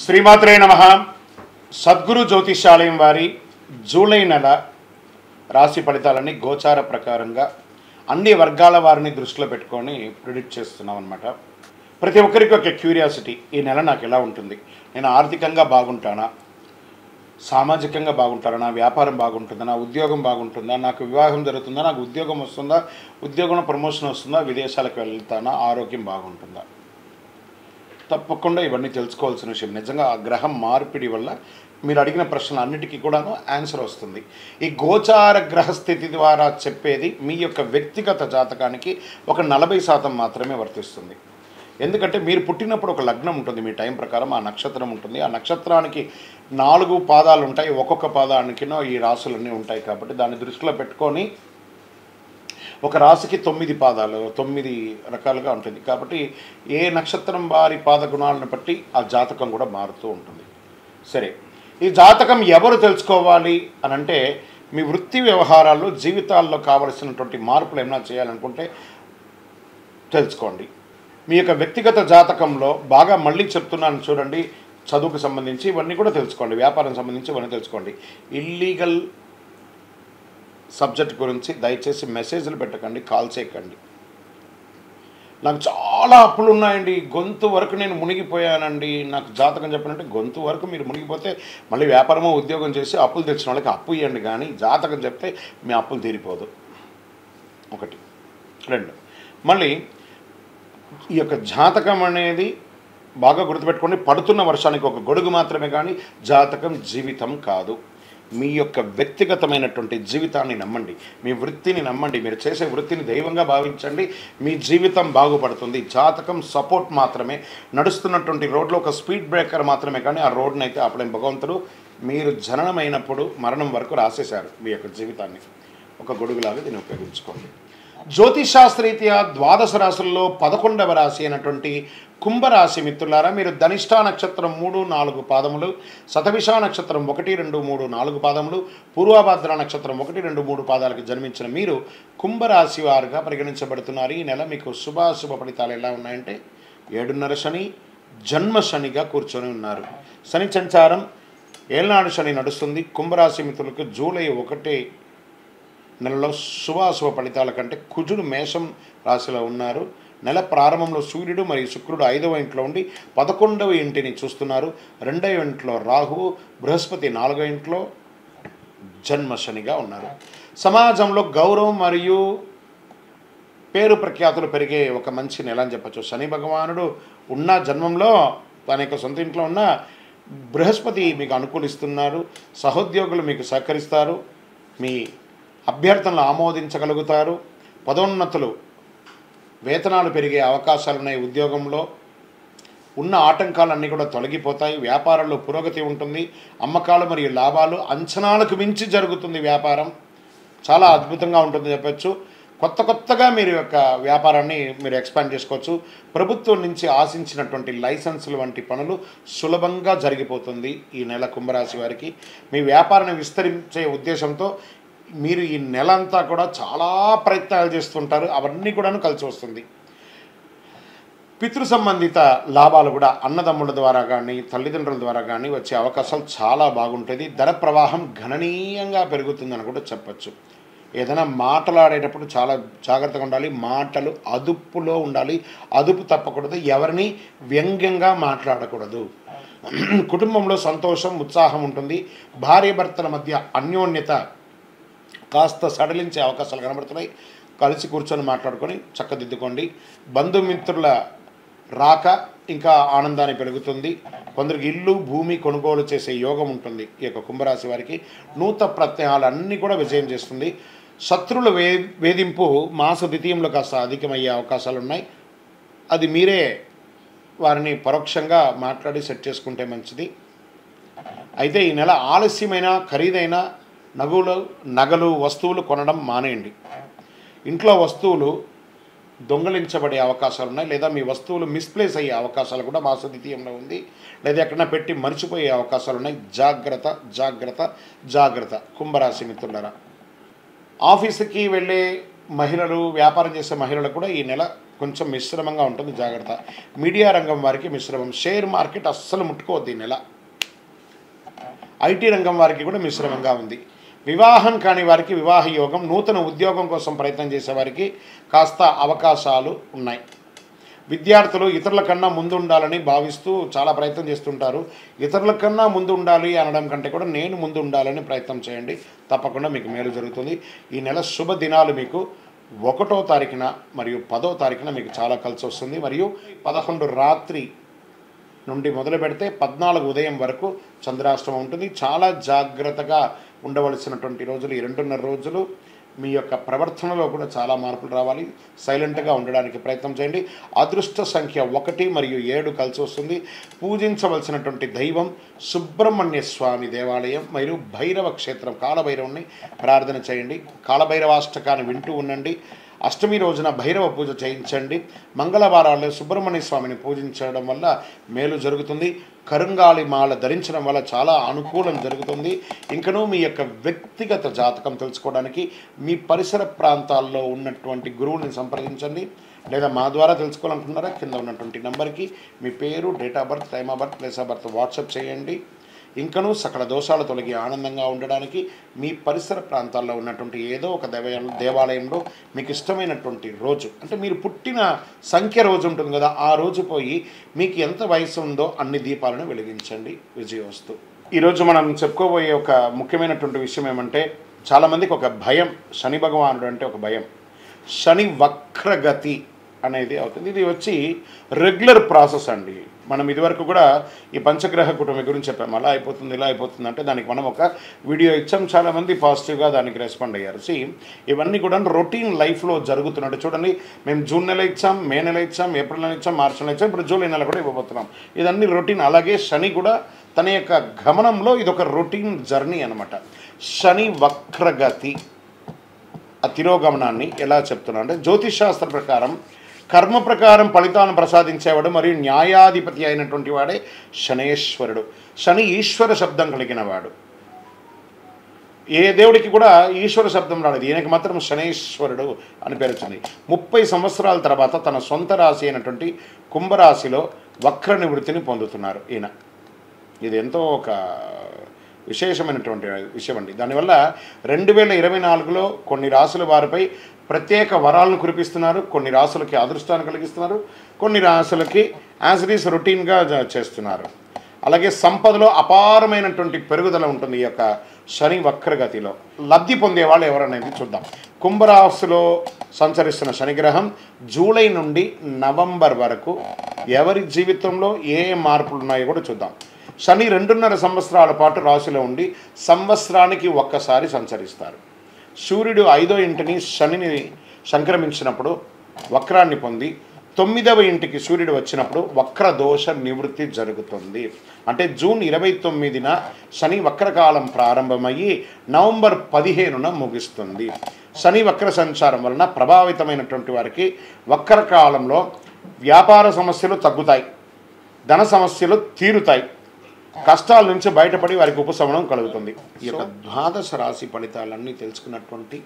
శ్రీమాత్రే నమః. సద్గురు జ్యోతిషాలయం వారి జూలై నెల రాశి ఫలితాలని గోచార ప్రకారంగా అన్ని వర్గాల వారిని దృష్టిలో పెట్టుకొని ప్రిడిక్ట్ చేస్తున్నాం అన్నమాట. ప్రతి ఒక్కరికి ఒక క్యూరియాసిటీ, ఈ నెల నాకు ఎలా ఉంటుంది, నేను ఆర్థికంగా బాగుంటానా, సామాజికంగా బాగుంటానా, నా వ్యాపారం బాగుంటుందా, నా ఉద్యోగం బాగుంటుందా, నాకు వివాహం జరుగుతుందా, నాకు ఉద్యోగం వస్తుందా, ఉద్యోగంలో ప్రమోషన్ వస్తుందా, విదేశాలకు వెళ్తానా, ఆరోగ్యం బాగుంటుందా. తప్పకుండా ఇవన్నీ తెలుసుకోవాల్సిన విషయం. నిజంగా ఆ గ్రహం మార్పిడి వల్ల మీరు అడిగిన ప్రశ్నలు అన్నిటికీ కూడాను ఆన్సర్ వస్తుంది. ఈ గోచార గ్రహస్థితి ద్వారా చెప్పేది మీ యొక్క వ్యక్తిగత జాతకానికి ఒక 40% మాత్రమే వర్తిస్తుంది. ఎందుకంటే మీరు పుట్టినప్పుడు ఒక లగ్నం ఉంటుంది, మీ టైం ప్రకారం ఆ నక్షత్రం ఉంటుంది. ఆ నక్షత్రానికి 4 పాదాలు ఉంటాయి, ఒక్కొక్క పాదానికినో ఈ రాసులన్నీ ఉంటాయి. కాబట్టి దాన్ని దృష్టిలో పెట్టుకొని ఒక రాశికి 9 పాదాలు, 9 రకాలుగా ఉంటుంది. కాబట్టి ఏ నక్షత్రం వారి పాద గుణాలను బట్టి ఆ జాతకం కూడా మారుతూ ఉంటుంది. సరే, ఈ జాతకం ఎవరు తెలుసుకోవాలి అని అంటే, మీ వృత్తి వ్యవహారాల్లో జీవితాల్లో కావలసినటువంటి మార్పులు ఏమైనా చేయాలనుకుంటే తెలుసుకోండి. మీ యొక్క వ్యక్తిగత జాతకంలో బాగా మళ్ళీ చెప్తున్నాను చూడండి, చదువుకు సంబంధించి ఇవన్నీ కూడా తెలుసుకోండి, వ్యాపారం సంబంధించి ఇవన్నీ తెలుసుకోండి. ఇల్లీగల్ సబ్జెక్ట్ గురించి దయచేసి మెసేజ్లు పెట్టకండి, కాల్ చేయకండి. నాకు చాలా అప్పులు ఉన్నాయండి, గొంతు వరకు నేను మునిగిపోయానండి, నాకు జాతకం చెప్పినట్టే గొంతు వరకు మీరు మునిగిపోతే మళ్ళీ వ్యాపారమో ఉద్యోగం చేసి అప్పులు తెచ్చిన వాళ్ళకి అప్పు ఇవ్వండి, కానీ జాతకం చెప్తే మీ అప్పులు తీరిపోదు. 1. 2, మళ్ళీ ఈ యొక్క జాతకం అనేది బాగా గుర్తుపెట్టుకోండి, పడుతున్న వర్షానికి ఒక గొడుగు మాత్రమే, కానీ జాతకం జీవితం కాదు. మీ యొక్క వ్యక్తిగతమైనటువంటి జీవితాన్ని నమ్మండి, మీ వృత్తిని నమ్మండి, మీరు చేసే వృత్తిని దైవంగా భావించండి, మీ జీవితం బాగుపడుతుంది. జాతకం సపోర్ట్ మాత్రమే, నడుస్తున్నటువంటి రోడ్లో ఒక స్పీడ్ బ్రేకర్ మాత్రమే, కానీ ఆ రోడ్ని అయితే అప్పుడేం భగవంతుడు మీరు జననమైనప్పుడు మరణం వరకు రాసేశారు. మీ యొక్క జీవితాన్ని ఒక గొడుగులాగా దీన్ని ఉపయోగించుకోండి. జ్యోతిషాస్త్రరీత్యా 12 రాశుల్లో 11వ రాశి అయినటువంటి కుంభరాశి మిత్రులారా, మీరు ధనిష్టా నక్షత్రం 3, 4 పాదములు, శతభిష నక్షత్రం 1, 2, 3, 4 పాదములు, పూర్వభాద్ర నక్షత్రం 1, 2, 3 పాదాలకు జన్మించిన మీరు కుంభరాశి వారుగా పరిగణించబడుతున్నారు. ఈ నెల మీకు శుభాశుభ ఫలితాలు ఎలా ఉన్నాయంటే, 7.5 శని, జన్మ శనిగా కూర్చొని ఉన్నారు. శని సంచారం ఏళ్నాడు శని నడుస్తుంది. కుంభరాశి మిత్రులకు జూలై 1 నెలలో శుభాశుభ ఫలితాల కంటే కుజుడు మేషం రాశిలో ఉన్నారు. నెల ప్రారంభంలో సూర్యుడు మరియు శుక్రుడు 5వ ఇంట్లో ఉండి 11వ ఇంటిని చూస్తున్నారు. 2వ ఇంట్లో రాహువు, బృహస్పతి 4వ ఇంట్లో జన్మ శనిగా ఉన్నారు. సమాజంలో గౌరవం మరియు పేరు ప్రఖ్యాతులు పెరిగే ఒక మంచి నెల అని చెప్పచ్చు. శని భగవానుడు ఉన్న జన్మంలో తన యొక్క సొంత ఇంట్లో ఉన్న బృహస్పతి మీకు అనుకూలిస్తున్నారు. సహోద్యోగులు మీకు సహకరిస్తారు, మీ అభ్యర్థనలు ఆమోదించగలుగుతారు. పదోన్నతులు, వేతనాలు పెరిగే అవకాశాలు ఉన్నాయి. ఉద్యోగంలో ఉన్న ఆటంకాలన్నీ కూడా తొలగిపోతాయి. వ్యాపారంలో పురోగతి ఉంటుంది. అమ్మకాలు మరియు లాభాలు అంచనాలకు మించి జరుగుతుంది. వ్యాపారం చాలా అద్భుతంగా ఉంటుంది చెప్పచ్చు. కొత్తగా మీరు యొక్క వ్యాపారాన్ని మీరు ఎక్స్పాండ్ చేసుకోవచ్చు. ప్రభుత్వం నుంచి ఆశించినటువంటి లైసెన్సులు వంటి పనులు సులభంగా జరిగిపోతుంది ఈ నెల కుంభరాశి వారికి. మీ వ్యాపారాన్ని విస్తరించే ఉద్దేశంతో మీరు ఈ నెల అంతా కూడా చాలా ప్రయత్నాలు చేస్తుంటారు, అవన్నీ కూడాను కలిసి వస్తుంది. పితృ సంబంధిత లాభాలు కూడా అన్నదమ్ముల ద్వారా కానీ తల్లిదండ్రుల ద్వారా కానీ వచ్చే అవకాశాలు చాలా బాగుంటుంది. ధన ప్రవాహం గణనీయంగా పెరుగుతుందని కూడా చెప్పచ్చు. ఏదైనా మాట్లాడేటప్పుడు చాలా జాగ్రత్తగా ఉండాలి, మాటలు అదుపులో ఉండాలి, అదుపు తప్పకూడదు, ఎవరిని వ్యంగ్యంగా మాట్లాడకూడదు. కుటుంబంలో సంతోషం, ఉత్సాహం ఉంటుంది. భార్యాభర్తల మధ్య అన్యోన్యత కాస్త సడలించే అవకాశాలు కనబడుతున్నాయి. కలిసి కూర్చొని మాట్లాడుకొని చక్కదిద్దుకోండి. బంధుమిత్రుల రాక ఇంకా ఆనందాన్ని పెరుగుతుంది. కొందరికి ఇల్లు, భూమి కొనుగోలు చేసే యోగం ఉంటుంది. ఈ యొక్క కుంభరాశి వారికి నూతన ప్రత్యయాలు అన్నీ కూడా విజయం చేస్తుంది. శత్రువుల వేధింపు మాస ద్వితీయంలో కాస్త అధికమయ్యే అవకాశాలు ఉన్నాయి. అది మీరే వారిని పరోక్షంగా మాట్లాడి సెట్ చేసుకుంటే మంచిది. అయితే ఈ నెల ఆలస్యమైన ఖరీదైన నగలు వస్తువులు కొనడం మానేయండి. ఇంట్లో వస్తువులు దొంగలించబడే అవకాశాలు ఉన్నాయి, లేదా మీ వస్తువులు మిస్ప్లేస్ అయ్యే అవకాశాలు కూడా మాస ద్వితీయంలో ఉంది, లేదా ఎక్కడైనా పెట్టి మర్చిపోయే అవకాశాలు ఉన్నాయి. జాగ్రత్త జాగ్రత్త జాగ్రత్త కుంభరాశి మిత్రులారా. ఆఫీసుకి వెళ్ళే మహిళలు, వ్యాపారం చేసే మహిళలు కూడా ఈ నెల కొంచెం మిశ్రమంగా ఉంటుంది, జాగ్రత్త. మీడియా రంగం వారికి మిశ్రమం. షేర్ మార్కెట్ అస్సలు ముట్టుకోవద్దు ఈ నెల. ఐటీ రంగం వారికి కూడా మిశ్రమంగా ఉంది. వివాహం కాని వారికి వివాహ యోగం, నూతన ఉద్యోగం కోసం ప్రయత్నం చేసేవారికి కాస్త అవకాశాలు ఉన్నాయి. విద్యార్థులు ఇతరుల కన్నా ముందు ఉండాలని భావిస్తూ చాలా ప్రయత్నం చేస్తుంటారు. ఇతరుల కన్నా ముందు ఉండాలి అనడం కంటే కూడా నేను ముందు ఉండాలని ప్రయత్నం చేయండి, తప్పకుండా మీకు మేలు జరుగుతుంది. ఈ నెల శుభ దినాలు మీకు 1వ తారీఖున మరియు 10వ తారీఖున మీకు చాలా కలిసి వస్తుంది. మరియు 11 రాత్రి నుండి మొదలు పెడితే 14 ఉదయం వరకు చంద్రాష్టమం ఉంటుంది. చాలా జాగ్రత్తగా ఉండవలసినటువంటి రోజులు ఈ 2.5 రోజులు. మీ యొక్క ప్రవర్తనలో కూడా చాలా మార్పులు రావాలి. సైలెంట్గా ఉండడానికి ప్రయత్నం చేయండి. అదృష్ట సంఖ్య 1 మరియు 7 కలిసి వస్తుంది. పూజించవలసినటువంటి దైవం సుబ్రహ్మణ్య స్వామి దేవాలయం మరియు భైరవ క్షేత్రం, కాలభైరవుని ప్రార్థన చేయండి. కాలభైరవాష్టకాన్ని వింటూ ఉండండి. అష్టమి రోజున భైరవ పూజ చేయించండి. మంగళవారాల్లో సుబ్రహ్మణ్య స్వామిని పూజించడం వల్ల మేలు జరుగుతుంది. కరుంగాళి మాల ధరించడం వల్ల చాలా అనుకూలం జరుగుతుంది. ఇంకనూ మీ యొక్క వ్యక్తిగత జాతకం తెలుసుకోవడానికి మీ పరిసర ప్రాంతాల్లో ఉన్నటువంటి గురువుని సంప్రదించండి. లేదా మా ద్వారా తెలుసుకోవాలనుకున్నారా, కింద ఉన్నటువంటి నెంబర్కి మీ పేరు, date of birth, time of birth, place of birth WhatsApp చేయండి. ఇంకనూ సకల దోషాలు తొలగి ఆనందంగా ఉండడానికి మీ పరిసర ప్రాంతాల్లో ఉన్నటువంటి ఏదో ఒక దేవాలయంలో మీకు ఇష్టమైనటువంటి రోజు, అంటే మీరు పుట్టిన సంఖ్య రోజు ఉంటుంది కదా, ఆ రోజు పోయి మీకు ఎంత వయసు ఉందో అన్ని దీపాలను వెలిగించండి. విజయోస్తు. ఈరోజు మనం చెప్పుకోబోయే ఒక ముఖ్యమైనటువంటి విషయం ఏమంటే, చాలామందికి ఒక భయం, శని భగవానుడు అంటే ఒక భయం. శని వక్రగతి అనేది అవుతుంది. ఇది వచ్చి రెగ్యులర్ ప్రాసెస్ అండి. మనం ఇదివరకు కూడా ఈ పంచగ్రహ కుటుంబం గురించి చెప్పాము. అలా అయిపోతుంది, ఇలా అయిపోతుంది అంటే దానికి మనం ఒక వీడియో ఇచ్చాం. చాలామంది పాజిటివ్గా దానికి రెస్పాండ్ అయ్యారు. ఇవన్నీ కూడా రొటీన్ లైఫ్లో జరుగుతున్నట్టు చూడండి. మేము జూన్ నెల ఇచ్చాం, మే నెల ఇచ్చాం, ఏప్రిల్ నెల ఇచ్చాం, మార్చి నెల ఇచ్చాం, ఇప్పుడు జూలై నెల కూడా ఇవ్వబోతున్నాం. ఇదన్నీ రొటీన్. అలాగే శని కూడా తన యొక్క గమనంలో ఇదొక రొటీన్ జర్నీ అనమాట. శని వక్రగతి ఆ తిరోగమనాన్ని ఎలా చెప్తున్నా అంటే, జ్యోతిష్ శాస్త్ర ప్రకారం కర్మ ప్రకారం ఫలితాలను ప్రసాదించేవాడు మరియు న్యాయాధిపతి అయినటువంటి వాడే శనేశ్వరుడు. శని ఈశ్వర శబ్దం కలిగిన వాడు. ఏ దేవుడికి కూడా ఈశ్వర శబ్దం రాలేదు, ఈయనకి మాత్రం శనేశ్వరుడు అని పేరు వచ్చింది. 30 సంవత్సరాల తర్వాత తన సొంత రాశి అయినటువంటి కుంభరాశిలో వక్ర నివృత్తిని పొందుతున్నారు ఈయన. ఇది ఎంతో ఒక విశేషమైనటువంటి విషయం అండి. దానివల్ల 2024లో కొన్ని రాసుల వారిపై ప్రత్యేక వరాలను కురిపిస్తున్నారు. కొన్ని రాసులకి అదృష్టాన్ని కలిగిస్తున్నారు. కొన్ని రాసులకి యాజ్ ఇట్ ఈస్ రొటీన్గా చేస్తున్నారు. అలాగే సంపదలో అపారమైనటువంటి పెరుగుదల ఉంటుంది ఈ యొక్క శని వక్రగతిలో. లబ్ధి పొందేవాళ్ళు ఎవరనేది చూద్దాం. కుంభరాశిలో సంచరిస్తున్న శనిగ్రహం జూలై నుండి నవంబర్ వరకు ఎవరి జీవితంలో ఏ మార్పులు ఉన్నాయో కూడా చూద్దాం. శని 2.5 సంవత్సరాల పాటు రాశిలో ఉండి సంవత్సరానికి ఒక్కసారి సంచరిస్తారు. సూర్యుడు 5వ ఇంటిని శనిని సంక్రమించినప్పుడు వక్రాన్ని పొంది 9వ ఇంటికి సూర్యుడు వచ్చినప్పుడు వక్ర దోష నివృత్తి జరుగుతుంది. అంటే జూన్ 29న శని వక్రకాలం ప్రారంభమయ్యి నవంబర్ 15న ముగుస్తుంది. శని వక్ర సంచారం వలన ప్రభావితమైనటువంటి వారికి వక్రకాలంలో వ్యాపార సమస్యలు తగ్గుతాయి, ధన సమస్యలు తీరుతాయి, కష్టాల నుంచి బయటపడి వారికి ఉపశమనం కలుగుతుంది. ఈ యొక్క ద్వాదశ రాశి ఫలితాలన్నీ తెలుసుకున్నటువంటి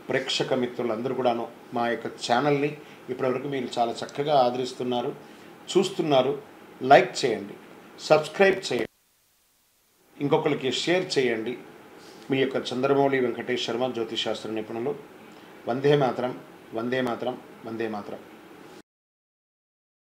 ప్రేక్షక మిత్రులందరూ కూడాను మా యొక్క ఛానల్ని ఇప్పటివరకు మీరు చాలా చక్కగా ఆదరిస్తున్నారు, చూస్తున్నారు. లైక్ చేయండి, సబ్స్క్రైబ్ చేయండి, ఇంకొకరికి షేర్ చేయండి. మీ యొక్క చంద్రమౌళి వెంకటేష్ శర్మ, జ్యోతిష్ శాస్త్ర నిపుణులు. వందే మాతరం, వందే మాతరం, వందే మాతరం.